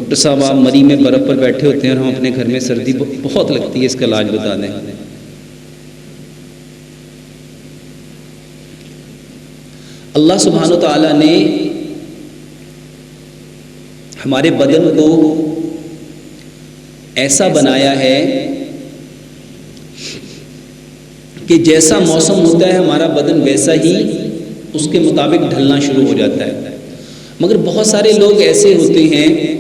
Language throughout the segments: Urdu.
ڈاکٹر صاحب آپ مری میں برف پر بیٹھے ہوتے ہیں اور ہم اپنے گھر میں سردی بہت لگتی ہے، اس کا علاج بتا دیں۔ اللہ سبحانہ و تعالیٰ نے ہمارے بدن کو ایسا بنایا ہے کہ جیسا موسم ہوتا ہے ہمارا بدن ویسا ہی اس کے مطابق ڈھلنا شروع ہو جاتا ہے، مگر بہت سارے لوگ ایسے ہوتے ہیں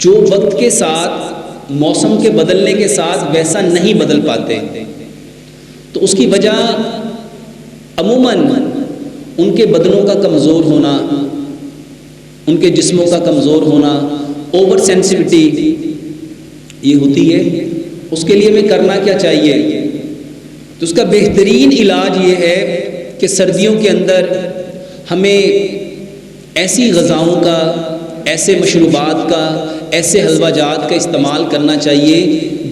جو وقت کے ساتھ موسم کے بدلنے کے ساتھ ویسا نہیں بدل پاتے، تو اس کی وجہ عموماً ان کے بدنوں کا کمزور ہونا، ان کے جسموں کا کمزور ہونا، اوور سینسیٹیوٹی یہ ہوتی ہے۔ اس کے لیے ہمیں کرنا کیا چاہیے؟ تو اس کا بہترین علاج یہ ہے کہ سردیوں کے اندر ہمیں ایسی غذاؤں کا، ایسے مشروبات کا، ایسے حلوہ جات کا استعمال کرنا چاہیے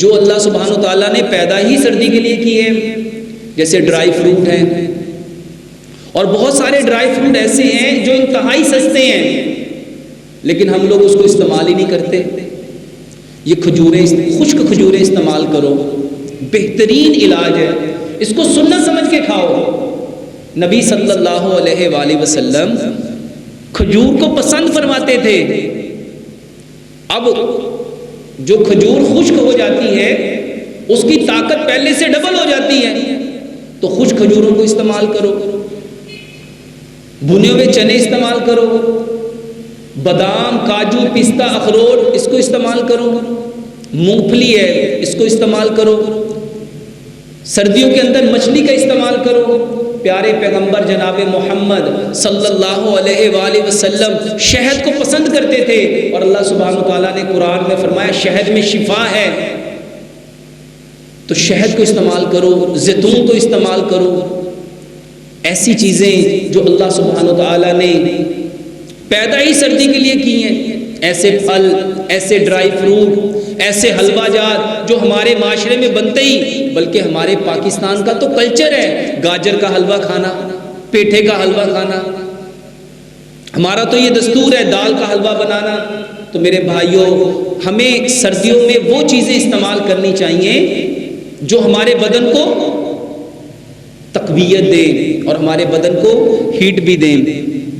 جو اللہ سبحانہ و تعالیٰ نے پیدا ہی سردی کے لیے کی ہے، جیسے ڈرائی فروٹ ہیں، اور بہت سارے ڈرائی فروٹ ایسے ہیں جو انتہائی سستے ہیں لیکن ہم لوگ اس کو استعمال ہی نہیں کرتے۔ یہ کھجوریں، خشک کھجوریں استعمال کرو، بہترین علاج ہے، اس کو سنت سمجھ کے کھاؤ۔ نبی صلی اللہ علیہ وآلہ وسلم کھجور کو پسند فرماتے تھے۔ اب جو کھجور خشک ہو جاتی ہے اس کی طاقت پہلے سے ڈبل ہو جاتی ہے، تو خشک کھجوروں کو استعمال کرو، بھنے ہوئے چنے استعمال کرو، بادام، کاجو، پستہ، اخروٹ اس کو استعمال کرو، مونگ پھلی ہے اس کو استعمال کرو، سردیوں کے اندر مچھلی کا استعمال کرو۔ پیارے پیغمبر جناب محمد صلی اللہ علیہ وآلہ وسلم شہد کو پسند کرتے تھے، اور اللہ سبحانہ و تعالیٰ نے قرآن میں فرمایا شہد میں شفا ہے، تو شہد کو استعمال کرو، زیتون کو استعمال کرو۔ ایسی چیزیں جو اللہ سبحانہ و تعالیٰ نے پیدا ہی سردی کے لیے کی ہیں، ایسے پھل، ایسے ڈرائی فروٹ، ایسے حلوہ جات جو ہمارے معاشرے میں بنتے ہی، بلکہ ہمارے پاکستان کا تو کلچر ہے گاجر کا حلوہ کھانا، پیٹھے کا حلوہ کھانا، ہمارا تو یہ دستور ہے دال کا حلوہ بنانا۔ تو میرے بھائیوں، ہمیں سردیوں میں وہ چیزیں استعمال کرنی چاہیے جو ہمارے بدن کو تقویت دیں اور ہمارے بدن کو ہیٹ بھی دیں۔